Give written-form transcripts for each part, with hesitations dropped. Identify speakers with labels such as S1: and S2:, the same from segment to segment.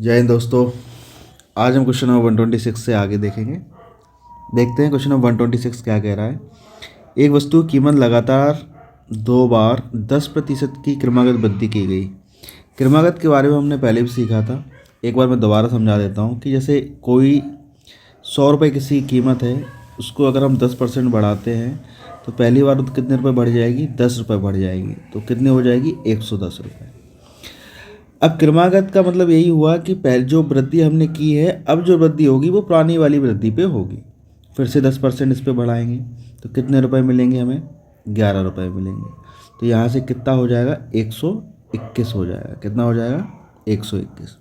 S1: जय हिंद दोस्तों। आज हम क्वेश्चन नंबर 126 से आगे देखेंगे। देखते हैं क्वेश्चन नंबर 126 क्या कह रहा है। एक वस्तु की कीमत लगातार 2 बार 10% की क्रमागत वृद्धि की गई। क्रमागत के बारे में हमने पहले भी सीखा था। एक बार मैं दोबारा समझा देता हूँ कि जैसे कोई 100 रुपये किसी की कीमत है, उसको अगर हम 10% बढ़ाते हैं तो पहली बार तो कितने रुपये बढ़ जाएगी, 10 रुपये बढ़ जाएगी, तो कितने हो जाएगी, 110 रुपये। अब क्रमागत का मतलब यही हुआ कि पहले जो वृद्धि हमने की है, अब जो वृद्धि होगी वो पुरानी वाली वृद्धि पे होगी। फिर से 10% इस पे बढ़ाएंगे तो कितने रुपए मिलेंगे हमें, 11 रुपये मिलेंगे। तो यहाँ से कितना हो जाएगा, 121 हो जाएगा। कितना हो जाएगा, 121।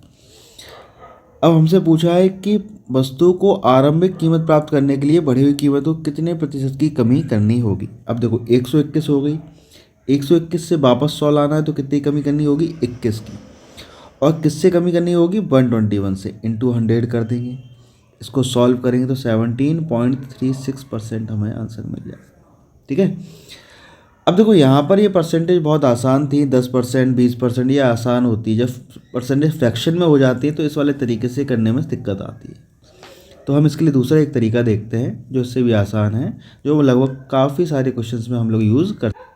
S1: अब हमसे पूछा है कि वस्तु को आरंभिक कीमत प्राप्त करने के लिए बढ़ी हुई कीमत को कितने प्रतिशत की कमी करनी होगी। अब देखो 121 हो गई, 121 से वापस 100 लाना है तो कितनी कमी करनी होगी, 21 की। और किससे कमी करनी होगी, 121 से, इंटू 100 कर देंगे। इसको सॉल्व करेंगे तो 17.36% हमें आंसर मिल जाएगा। ठीक है। अब देखो यहाँ पर ये परसेंटेज बहुत आसान थी, 10%, 20%, ये आसान होती है। जब परसेंटेज फ्रैक्शन में हो जाती है तो इस वाले तरीके से करने में दिक्कत आती है। तो हम इसके लिए दूसरा एक तरीका देखते हैं जो इससे भी आसान है, जो लगभग काफ़ी सारे क्वेश्चंस में हम लोग यूज़ करते हैं।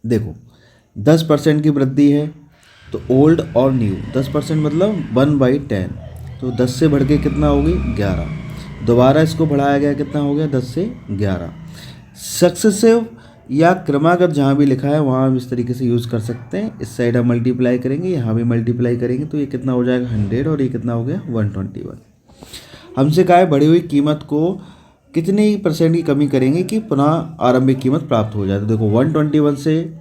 S1: देखो 10% की वृद्धि है तो ओल्ड और न्यू, 10% मतलब 1/10, तो 10 से बढ़ के कितना होगी, 11। दोबारा इसको बढ़ाया गया, कितना हो गया, 10 से 11। सक्सेसिव या क्रमागत जहाँ भी लिखा है वहाँ हम इस तरीके से यूज़ कर सकते हैं। इस साइड हम मल्टीप्लाई करेंगे, यहाँ भी मल्टीप्लाई करेंगे, तो ये कितना हो जाएगा, 100, और ये कितना हो गया, 121। हमसे कहा है बढ़ी हुई कीमत को कितने % की कमी करेंगे कि पुनः आरंभिक कीमत प्राप्त हो जाए। तो देखो 121 से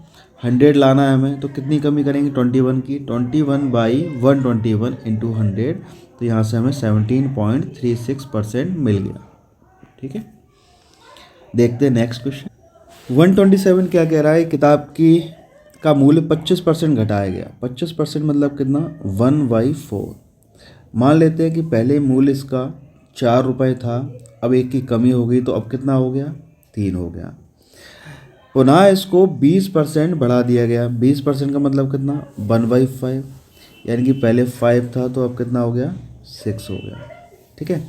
S1: 100 लाना है हमें, तो कितनी कमी करेंगे, 21 की। 21/121 इंटू 100, तो यहाँ से हमें 17.36% मिल गया। ठीक है। देखते हैं नेक्स्ट क्वेश्चन। 127 क्या कह रहा है, किताब की का मूल्य 25% घटाया गया। 25% मतलब कितना, 1/4। मान लेते हैं कि पहले मूल्य इसका 4 रुपये था, अब एक की कमी हो गई तो अब कितना हो गया, 3 हो गया। पुनः इसको 20% बढ़ा दिया गया। 20% का मतलब कितना, 1/5, यानी कि पहले 5 था तो अब कितना हो गया, 6 हो गया। ठीक है।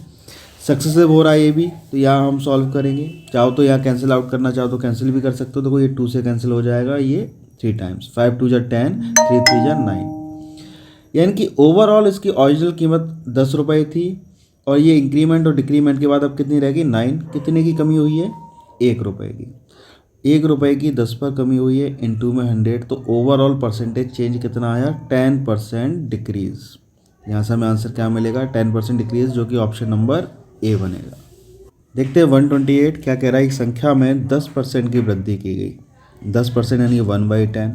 S1: सक्सेसिव हो रहा है ये भी, तो यहाँ हम सॉल्व करेंगे। चाहो तो यहाँ कैंसिल आउट करना चाहो तो कैंसिल भी कर सकते हो। देखो ये 2 से कैंसिल हो जाएगा, ये 3 टाइम्स, 5 2 जा 10, 3 3 जा 9, यानी कि ओवरऑल इसकी ओरिजिनल कीमत 10 रुपये थी, और ये इंक्रीमेंट और डिक्रीमेंट के बाद अब कितनी रहेगी, 9। कितने की कमी हुई है, 1 रुपये की। 1 रुपये की 10 पर कमी हुई है, इंटू में 100, तो ओवरऑल परसेंटेज चेंज कितना आया, 10% डिक्रीज। यहाँ से हमें आंसर क्या मिलेगा, 10% डिक्रीज, जो कि ऑप्शन नंबर ए बनेगा। देखते हैं 128 क्या कह रहा है। एक संख्या में 10% की वृद्धि की गई। 10% यानी 1/10।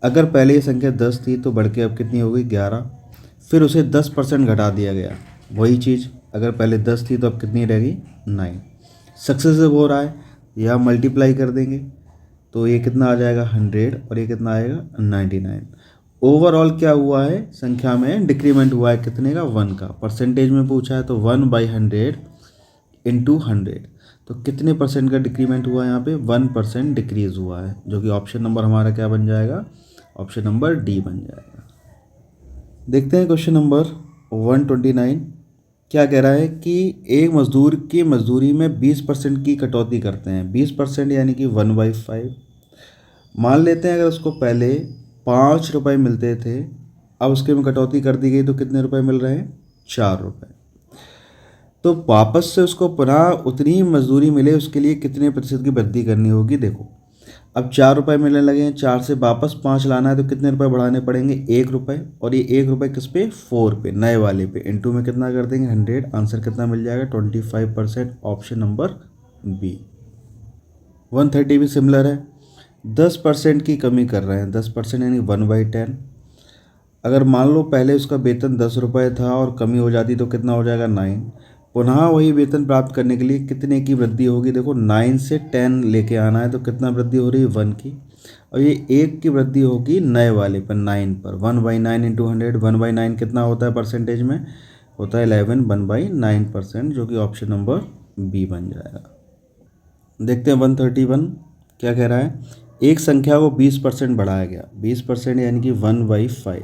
S1: अगर पहले ये संख्या 10 थी तो बढ़ के अब कितनी हो गई, 11। फिर उसे 10% घटा दिया गया। वही चीज़, अगर पहले 10 थी तो अब कितनी रहेगी, 9। सक्सेसिव हो रहा है, या मल्टीप्लाई कर देंगे तो ये कितना आ जाएगा, 100, और ये कितना आएगा, 99। ओवरऑल क्या हुआ है, संख्या में डिक्रीमेंट हुआ है, कितने का, 1 का। परसेंटेज में पूछा है तो 1/100 इंटू 100, तो कितने % का डिक्रीमेंट हुआ है, यहाँ पे 1% डिक्रीज हुआ है, जो कि ऑप्शन नंबर हमारा क्या बन जाएगा, ऑप्शन नंबर डी बन जाएगा। देखते हैं क्वेश्चन नंबर 129 क्या कह रहा है कि एक मजदूर की मजदूरी में 20% की कटौती करते हैं। 20% यानी कि 1/5। मान लेते हैं अगर उसको पहले 5 रुपये मिलते थे, अब उसके में कटौती कर दी गई तो कितने रुपए मिल रहे हैं, 4 रुपये। तो वापस से उसको पुनः उतनी ही मजदूरी मिले, उसके लिए कितने % की वृद्धि करनी होगी। देखो अब 4 रुपये मिलने लगे हैं, 4 से वापस 5 लाना है तो कितने रुपए बढ़ाने पड़ेंगे, 1 रुपये। और ये 1 रुपये किस पे, 4 पे, नए वाले पे। इंटू में कितना कर देंगे, 100। आंसर कितना मिल जाएगा, 25%, ऑप्शन नंबर बी। 130 भी सिमिलर है, 10% की कमी कर रहे हैं। 10% यानी 1/10। अगर मान लो पहले उसका वेतन 10 रुपये था और कमी हो जाती तो कितना हो जाएगा, 9। पुनः वही वेतन प्राप्त करने के लिए कितने की वृद्धि होगी। देखो 9 से 10 लेके आना है तो कितना वृद्धि हो रही है, 1 की। और ये 1 की वृद्धि होगी नए वाले पर, 9 पर। 1/9 इंटू 100, 1/9 कितना होता है परसेंटेज में, होता है 11, 1/9%, जो कि ऑप्शन नंबर बी बन जाएगा। देखते हैं 131 क्या कह रहा है। एक संख्या को 20% बढ़ाया गया। 20% यानी कि 1/5।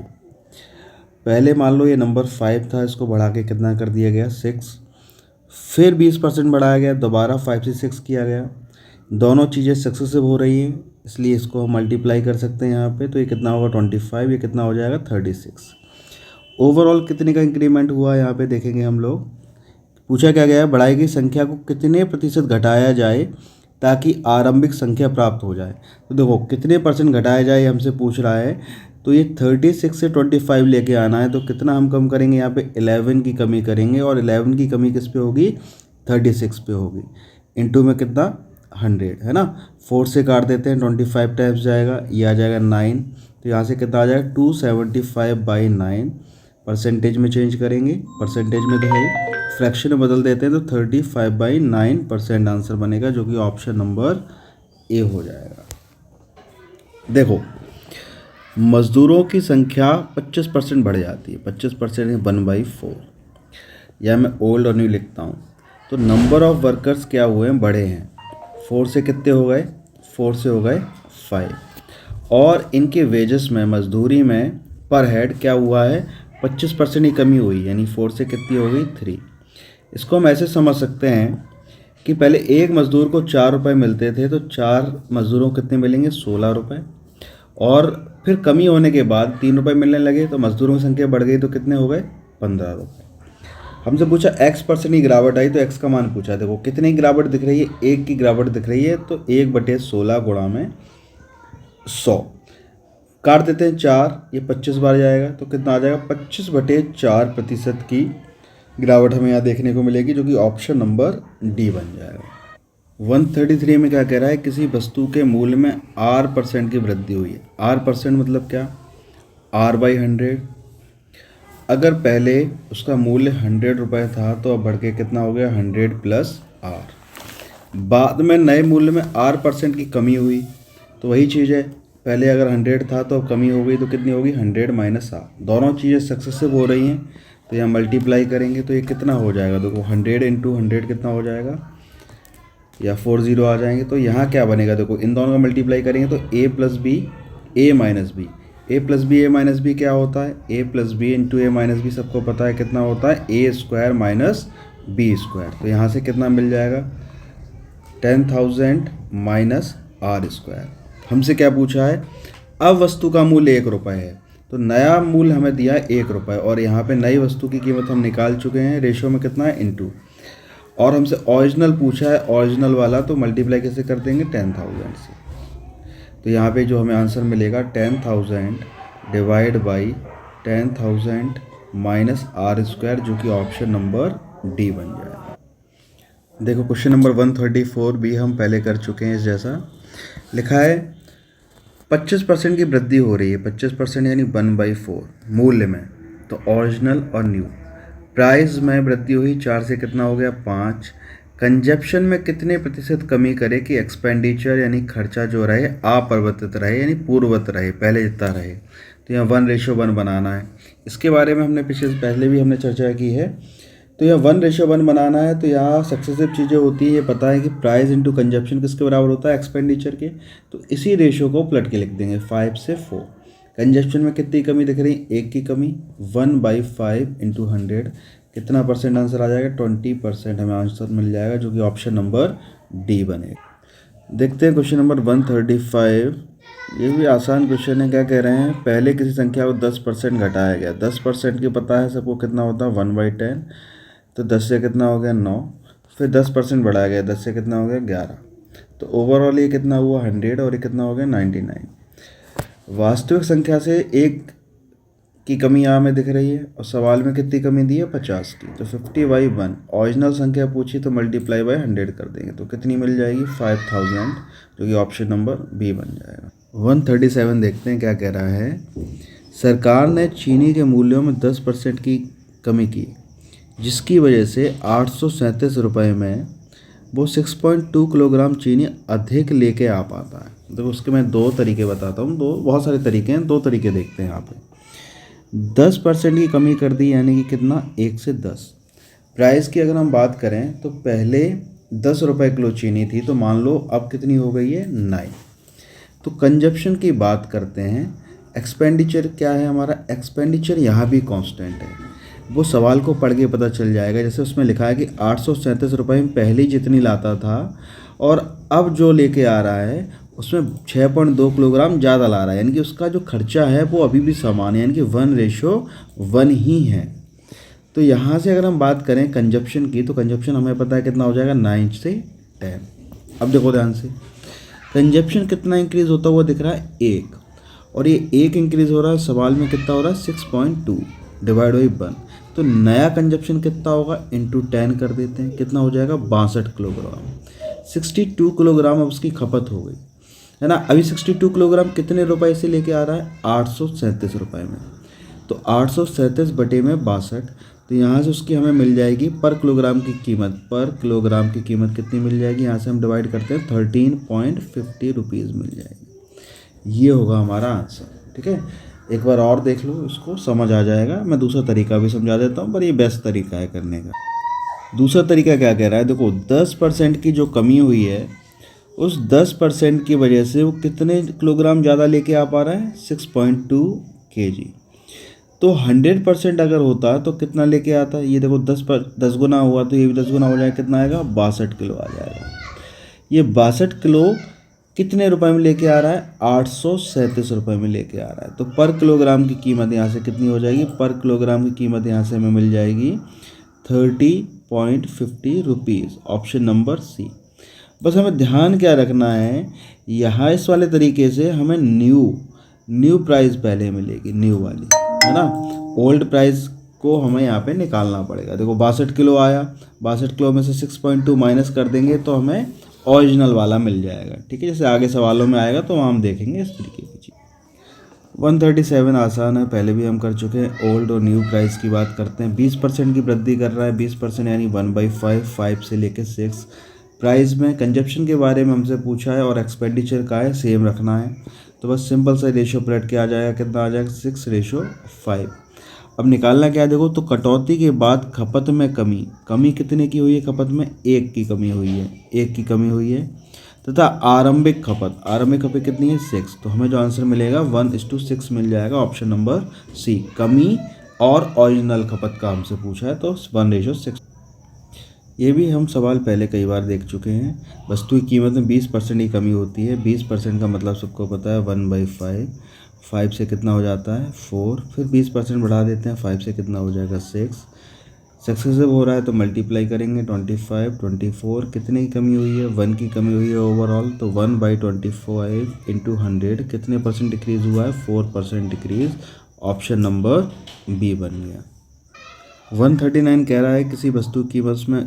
S1: पहले मान लो ये नंबर 5 था, इसको बढ़ा के कितना कर दिया गया 6, फिर 20% बढ़ाया गया, दोबारा 5 से 6 किया गया। दोनों चीज़ें सक्सेसिव हो रही हैं, इसलिए इसको हम मल्टीप्लाई कर सकते हैं यहाँ पे। तो ये कितना होगा 25, ये कितना हो जाएगा 36। ओवरऑल कितने का इंक्रीमेंट हुआ यहाँ पे देखेंगे हम लोग। पूछा क्या गया है, बढ़ाई गई संख्या को कितने प्रतिशत घटाया जाए ताकि आरंभिक संख्या प्राप्त हो जाए। तो देखो कितने परसेंट घटाया जाए हमसे पूछ रहा है, तो ये 36 से 25 लेके आना है। तो कितना हम कम करेंगे यहाँ पे 11 की कमी करेंगे, और 11 की कमी किस पे होगी 36 पे होगी। इनटू में कितना 100 है ना, 4 से काट देते हैं, 25 टाइम्स जाएगा, ये आ जाएगा 9। तो यहाँ से कितना आ जाएगा 275/9। परसेंटेज में चेंज करेंगे, परसेंटेज में तो है, फ्रैक्शन में बदल देते हैं तो 35/9% आंसर बनेगा, जो कि ऑप्शन नंबर ए हो जाएगा। देखो मज़दूरों की संख्या 25% बढ़ जाती है, 25% है 1/4, या मैं ओल्ड और न्यू लिखता हूँ। तो नंबर ऑफ वर्कर्स क्या हुए हैं, बढ़े हैं। 4 से कितने हो गए, 4 से हो गए 5, और इनके वेजेस में मजदूरी में पर हेड क्या हुआ है 25% ही कमी हुई, यानी 4 से कितनी हो गई 3। इसको हम ऐसे समझ सकते हैं कि पहले एक मज़दूर को 4 रुपये मिलते थे, तो 4 मज़दूरों को कितने मिलेंगे 16 रुपये, और फिर कमी होने के बाद 3 रुपये मिलने लगे, तो मज़दूरों की संख्या बढ़ गई, तो कितने हो गए 15 रुपये। हमसे पूछा x% की गिरावट आई, तो x का मान पूछा। देखो कितनी गिरावट दिख रही है, 1 की गिरावट दिख रही है, तो 1/16 गुणा में 100 काट देते हैं 4, ये 25 बार जाएगा, तो कितना आ जाएगा 25/4% की गिरावट हमें यहाँ देखने को मिलेगी, जो कि ऑप्शन नंबर डी बन जाएगा। 133 में क्या कह रहा है, किसी वस्तु के मूल्य में R% की वृद्धि हुई है। R% मतलब क्या, R/100। अगर पहले उसका मूल्य 100 रुपये था, तो अब बढ़ के कितना हो गया 100 + R। बाद में नए मूल्य में R% की कमी हुई, तो वही चीज़ है, पहले अगर 100 था तो अब कमी हो गई, तो कितनी होगी 100 - R। दोनों चीज़ें सक्सेसिव हो रही हैं, तो यहाँ मल्टीप्लाई करेंगे तो ये कितना हो जाएगा, देखो 100 × 100 कितना हो जाएगा, या 40 आ जाएंगे। तो यहाँ क्या बनेगा, देखो इन दोनों का मल्टीप्लाई करेंगे तो A + B A - B, A + B A - B क्या होता है, A + B × A - B सबको पता है कितना होता है A² - B²। तो यहाँ से कितना मिल जाएगा 10,000 - R²। हमसे क्या पूछा है, अब वस्तु का मूल्य 1 रुपये है, तो नया मूल्य हमें दिया है 1 रुपये, और यहाँ पे नई वस्तु की कीमत हम निकाल चुके हैं, रेशो में कितना है इनटू, और हमसे ओरिजिनल पूछा है, ओरिजिनल वाला, तो मल्टीप्लाई कैसे कर देंगे 10,000 से। तो यहाँ पे जो हमें आंसर मिलेगा 10,000 / 10,000 - R², जो कि ऑप्शन नंबर डी बन जाएगा। देखो क्वेश्चन नंबर 134 भी हम पहले कर चुके हैं, इस जैसा लिखा है 25% की वृद्धि हो रही है, 25% यानी 1/4 मूल्य में, तो ओरिजिनल और न्यू। प्राइस में वृद्धि हुई, 4 से कितना हो गया 5। कंजप्शन में कितने प्रतिशत कमी करे कि एक्सपेंडिचर यानी खर्चा जो रहे अपरिवर्तित रहे, यानी पूर्ववत रहे, पहले जितना रहे। तो यहाँ 1:1 बनाना है, इसके बारे में हमने पहले भी हमने चर्चा की है। तो यहाँ 1:1 बनाना है, तो यहाँ सक्सेसिव चीज़ें होती है, ये पता है कि प्राइस इंटू कंजप्शन किसके बराबर होता है एक्सपेंडिचर के, तो इसी रेशो को पलट के लिख देंगे 5 से 4। कंजप्शन में कितनी कमी दिख रही है, 1 की कमी, 1/5 × 100 कितना परसेंट आंसर आ जाएगा 20% हमें आंसर मिल जाएगा, जो कि ऑप्शन नंबर डी बनेगा। देखते हैं क्वेश्चन नंबर 135, ये भी आसान क्वेश्चन है। क्या कह रहे हैं, पहले किसी संख्या को 10% घटाया गया, 10% की पता है सबको कितना होता है 1/10, तो 10 से कितना हो गया 9, फिर 10% बढ़ाया गया, 10 से कितना हो गया 11, तो ओवरऑल ये कितना हुआ 100, और ये कितना हो गया 99। वास्तविक संख्या से 1 की कमी यहाँ में दिख रही है, और सवाल में कितनी कमी दी है 50 की, तो 50/1। ओरिजिनल संख्या पूछी तो मल्टीप्लाई 100 कर देंगे, तो कितनी मिल जाएगी 5000, जो कि ऑप्शन नंबर बी बन जाएगा। 137 देखते हैं क्या कह रहा है, सरकार ने चीनी के मूल्यों में 10% की कमी की, जिसकी वजह से 837 रुपये में वो 6.2 किलोग्राम चीनी अधिक लेके आ पाता है। तो उसके मैं 2 तरीके बताता हूँ, बहुत सारे तरीके हैं, 2 तरीके देखते हैं यहाँ पे। 10% की कमी कर दी, यानी कि कितना 1 से 10। प्राइस की अगर हम बात करें तो पहले 10 रुपये किलो चीनी थी, तो मान लो अब कितनी हो गई है 9। तो कंजप्शन की बात करते हैं, एक्सपेंडिचर क्या है हमारा, एक्सपेंडिचर यहाँ भी कांस्टेंट है, वो सवाल को पढ़ के पता चल जाएगा। जैसे उसमें लिखा है कि 837 रुपये में पहले जितनी लाता था और अब जो लेके आ रहा है उसमें 6.2 किलोग्राम ज़्यादा ला रहा है, यानी कि उसका जो खर्चा है वो अभी भी समान है, यानी कि 1:1 ही है। तो यहाँ से अगर हम बात करें कंजप्शन की, तो कंजप्शन हमें पता है कितना हो जाएगा, 9 से 10। अब देखो ध्यान से, कंजप्शन कितना इंक्रीज़ होता हुआ दिख रहा है, 1, और ये 1 इंक्रीज़ हो रहा है, सवाल में कितना हो रहा है, 6.2 डिवाइड बाई 1। तो नया कंजप्शन कितना होगा, इंटू 10 कर देते हैं, कितना हो जाएगा, 62 किलोग्राम। 62 किलोग्राम अब उसकी खपत हो गई है ना। अभी 62 किलोग्राम कितने रुपए से लेके आ रहा है, 837 रुपये में। तो 837 बटे में 62, तो यहाँ से उसकी हमें मिल जाएगी पर किलोग्राम की कीमत, पर किलोग्राम की कीमत कितनी मिल जाएगी, यहाँ से हम डिवाइड करते हैं 13.50 रुपीज़ मिल जाएगी। ये होगा हमारा आंसर। ठीक है, एक बार और देख लो, इसको समझ आ जाएगा। मैं दूसरा तरीका भी समझा देता हूँ, पर ये बेस्ट तरीका है करने का। दूसरा तरीका क्या कह रहा है, देखो 10% की जो कमी हुई है, उस 10% की वजह से वो कितने किलोग्राम ज़्यादा लेके आ पा रहा है, 6.2 kg। तो 100% अगर होता तो कितना लेके आता है, ये देखो 10 गुना हुआ, तो ये भी 10 गुना हो जाएगा, कितना आएगा, 62 किलो आ जाएगा। ये 62 किलो कितने रुपए में लेके आ रहा है, 837 रुपये में लेके आ रहा है। तो पर किलोग्राम की कीमत यहाँ से कितनी हो जाएगी, पर किलोग्राम की कीमत यहाँ से हमें मिल जाएगी 30.50 रुपीज़, ऑप्शन नंबर सी। बस हमें ध्यान क्या रखना है, यहाँ इस वाले तरीके से हमें न्यू प्राइस पहले मिलेगी, न्यू वाली, है ना। ओल्ड प्राइस को हमें यहाँ पे निकालना पड़ेगा। देखो 62 किलो आया, 62 किलो में से 6.2 माइनस कर देंगे तो हमें ओरिजिनल वाला मिल जाएगा। ठीक है, जैसे आगे सवालों में आएगा तो वहाँ हम देखेंगे इस तरीके की चीज़। 137 आसान है, पहले भी हम कर चुके हैं। ओल्ड और न्यू प्राइस की बात करते हैं। 20% की वृद्धि कर रहा है, 20% यानी 1/5, 5 से लेकर 6। प्राइस में कंजप्शन के बारे में हमसे पूछा है और एक्सपेंडिचर का है, सेम रखना है। तो बस सिंपल सा रेशियो पलट के आ जाएगा, कितना आ जाएगा, 6:5। अब निकालना क्या है, देखो तो कटौती के बाद खपत में कमी कितने की हुई है, खपत में 1 की कमी हुई है, 1 की कमी हुई है। तथा आरंभिक खपत कितनी है, 6। तो हमें जो आंसर मिलेगा 1:6 मिल जाएगा, ऑप्शन नंबर सी। कमी और ओरिजिनल खपत का हमसे पूछा है, तो 1:6। ये भी हम सवाल पहले कई बार देख चुके हैं। वस्तु की कीमत में 20% की कमी होती है। 20% का मतलब सबको पता है 1/5। 5 से कितना हो जाता है, 4। फिर 20% बढ़ा देते हैं, 5 से कितना हो जाएगा, 6। सक्सेसिव हो रहा है तो मल्टीप्लाई करेंगे, 25, 24। कितने की कमी हुई है, 1 की कमी हुई है ओवरऑल। तो 1/25 इंटू 100 कितने परसेंट डिक्रीज़ हुआ है, 4% डिक्रीज़, ऑप्शन नंबर बी बन गया। 139 कह रहा है किसी वस्तु की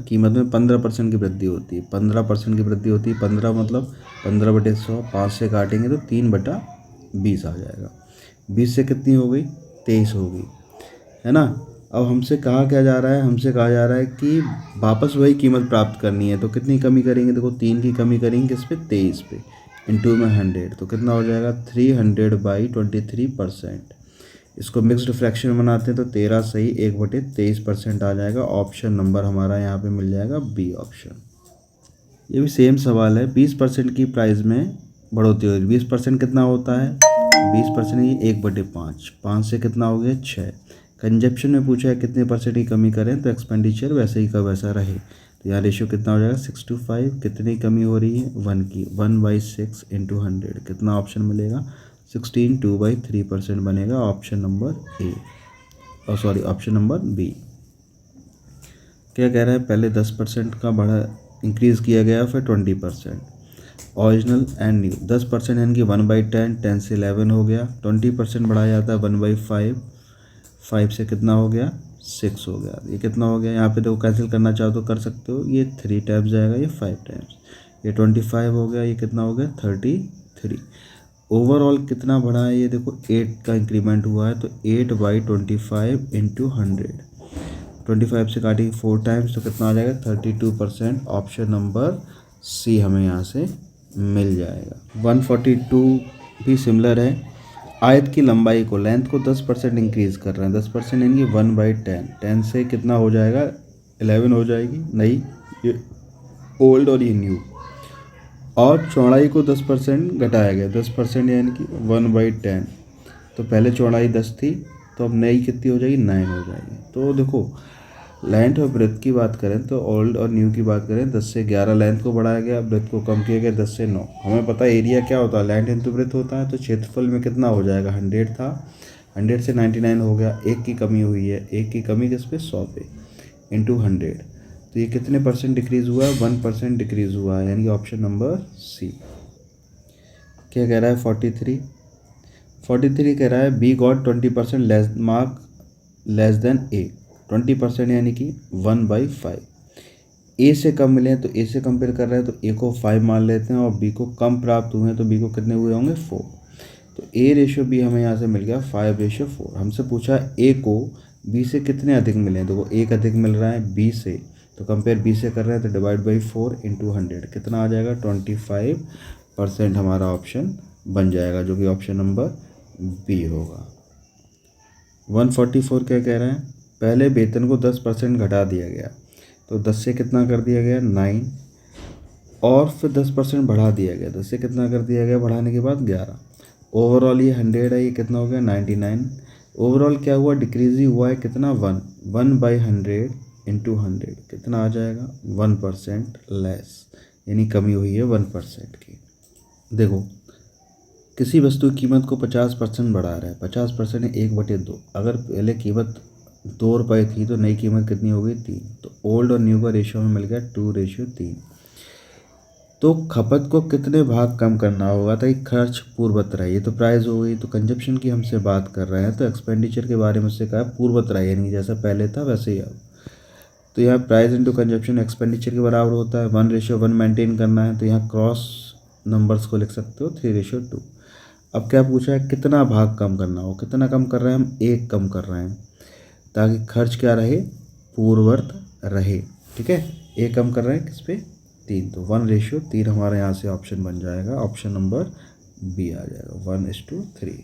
S1: कीमत में 15% की वृद्धि होती है। 15% की वृद्धि होती है, 15 मतलब 15/100, 5 से काटेंगे तो 3/20 आ जाएगा। 20 से कितनी हो गई, 23 हो गई, है ना। अब हमसे कहा क्या जा रहा है, हमसे कहा जा रहा है कि वापस वही कीमत प्राप्त करनी है। तो कितनी कमी करेंगे, देखो 3 की कमी करेंगे किस पे, 23 पे, इंटू में 100। तो कितना हो जाएगा, 300/23%। इसको मिक्स्ड फ्रैक्शन बनाते हैं तो 13 सही 1/23% आ जाएगा। ऑप्शन नंबर हमारा यहाँ पे मिल जाएगा बी ऑप्शन। ये भी सेम सवाल है। 20% की प्राइस में बढ़ोतरी हुई, 20% कितना होता है, 20% ये 1/5, 5 से कितना हो गया, 6। कंजप्शन में पूछा है कितने परसेंट की कमी करें, तो एक्सपेंडिचर वैसे ही का वैसा रहे। तो यहाँ रेशियो कितना हो जाएगा, 6:5। कितनी कमी हो रही है, 1 की, 1/6 इंटू 100 कितना ऑप्शन मिलेगा, 16, 2/3% बनेगा, ऑप्शन नंबर ए, और सॉरी ऑप्शन नंबर बी। क्या कह रहा है, पहले 10% का बढ़ा इंक्रीज़ किया गया, फिर 20%। ओरिजिनल एंड न्यू 10% यानी कि 1/10, 10 से 11 हो गया। 20% बढ़ाया जाता है 1/5, 5 से कितना हो गया, 6 हो गया। ये कितना हो गया, यहाँ पे देखो कैंसिल करना चाहो तो कर सकते हो, ये 3 टाइम्स जाएगा, ये 5 टाइम्स, ये 25 हो गया, ये कितना हो गया, 33। ओवरऑल कितना बढ़ा है, ये देखो 8 का इंक्रीमेंट हुआ है। तो 8/25 इंटू 100, 25 से काटेंगे 4 टाइम्स, तो कितना आ जाएगा, 32%, ऑप्शन नंबर सी हमें यहाँ से मिल जाएगा। 142 भी सिमिलर है। आयत की लंबाई को, लेंथ को 10% इंक्रीज़ कर रहे हैं, 10% यानी कि 1/10, 10 से कितना हो जाएगा, 11 हो जाएगी, नहीं ये ओल्ड और ये न्यू। और चौड़ाई को 10% घटाया गया, 10% यानी कि 1/10, तो पहले चौड़ाई 10 थी, तो अब नई कितनी हो जाएगी, 9 हो जाएगी। तो देखो लेंथ और ब्रेथ की बात करें तो ओल्ड और न्यू की बात करें, 10 से 11 लेंथ को बढ़ाया गया, ब्रेथ को कम किया गया 10 से 9। हमें पता है एरिया क्या होता है, लेंथ इंटू ब्रेथ होता है, तो क्षेत्रफल में कितना हो जाएगा, 100 था, 100 से 99 हो गया, एक की कमी हुई है, एक की कमी किस पे, 100 पे, इंटू 100। तो ये कितने परसेंट डिक्रीज़ हुआ है, 1% डिक्रीज़ हुआ है, यानी कि ऑप्शन नंबर सी। क्या कह रहा है, 43 कह रहा है B got 20% less mark less than A, 20% यानी कि 1/5। ए से कम मिले हैं तो ए से कंपेयर कर रहे हैं, तो ए को 5 मान लेते हैं, और बी को कम प्राप्त हुए हैं तो बी को कितने हुए होंगे, 4। तो ए रेशो बी हमें यहाँ से मिल गया 5:4। हमसे पूछा ए को बी से कितने अधिक मिले हैं, देखो एक अधिक मिल रहा है बी से, तो कंपेयर बी से कर रहे हैं, तो डिवाइड बाई 4 इंटू 100 कितना आ जाएगा, 25% हमारा ऑप्शन बन जाएगा, जो कि ऑप्शन नंबर बी होगा। 144 क्या कह रहे हैं, पहले वेतन को 10% घटा दिया गया, तो 10 से कितना कर दिया गया, 9, और फिर 10% बढ़ा दिया गया, 10 से कितना कर दिया गया, बढ़ाने के बाद 11। ओवरऑल ये 100 है, ये कितना हो गया, 99। ओवरऑल क्या हुआ, डिक्रीज ही हुआ है, कितना, 1/100 इंटू 100 कितना आ जाएगा, 1% लेस, यानी कमी हुई है 1% की। देखो किसी वस्तु की कीमत को 50% बढ़ा रहा है, 50% है 1/2। अगर पहले कीमत 2 रुपये थी तो नई कीमत कितनी हो गई, 3। तो ओल्ड और न्यू का रेशियो में मिल गया 2:3। तो खपत को कितने भाग कम करना होगा ताकि खर्च पूर्ववत रहे, ये तो प्राइस हो गई। तो कंजप्शन की हमसे बात कर रहे हैं, तो एक्सपेंडिचर के बारे में से कहा पूर्ववत रहे, यानी जैसा पहले था वैसे ही अब। तो यहाँ प्राइस इंटू कंजप्शन एक्सपेंडिचर के बराबर होता है, 1:1 मेंटेन करना है, तो यहाँ क्रॉस नंबर्स को लिख सकते हो 3:2। अब क्या पूछा है, कितना भाग कम करना हो, कितना कम कर रहे हैं हम, 1 कम कर रहे हैं, ताकि खर्च क्या रहे, पूर्ववर्त रहे, ठीक है। 1 कम कर रहे हैं किस पे, 3, तो 1:3 हमारे यहाँ से ऑप्शन बन जाएगा, ऑप्शन नंबर बी आ जाएगा, 1:3।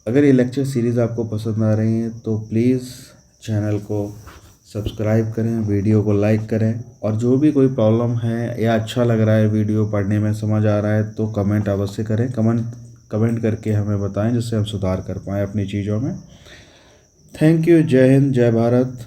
S1: अगर ये लेक्चर सीरीज़ आपको पसंद आ रही है तो प्लीज़ चैनल को सब्सक्राइब करें, वीडियो को लाइक करें, और जो भी कोई प्रॉब्लम है या अच्छा लग रहा है वीडियो पढ़ने में, समझ आ रहा है, तो कमेंट अवश्य करें, कमेंट करके हमें बताएं, जिससे हम सुधार कर पाएँ अपनी चीज़ों में। थैंक यू, जय हिंद, जय भारत।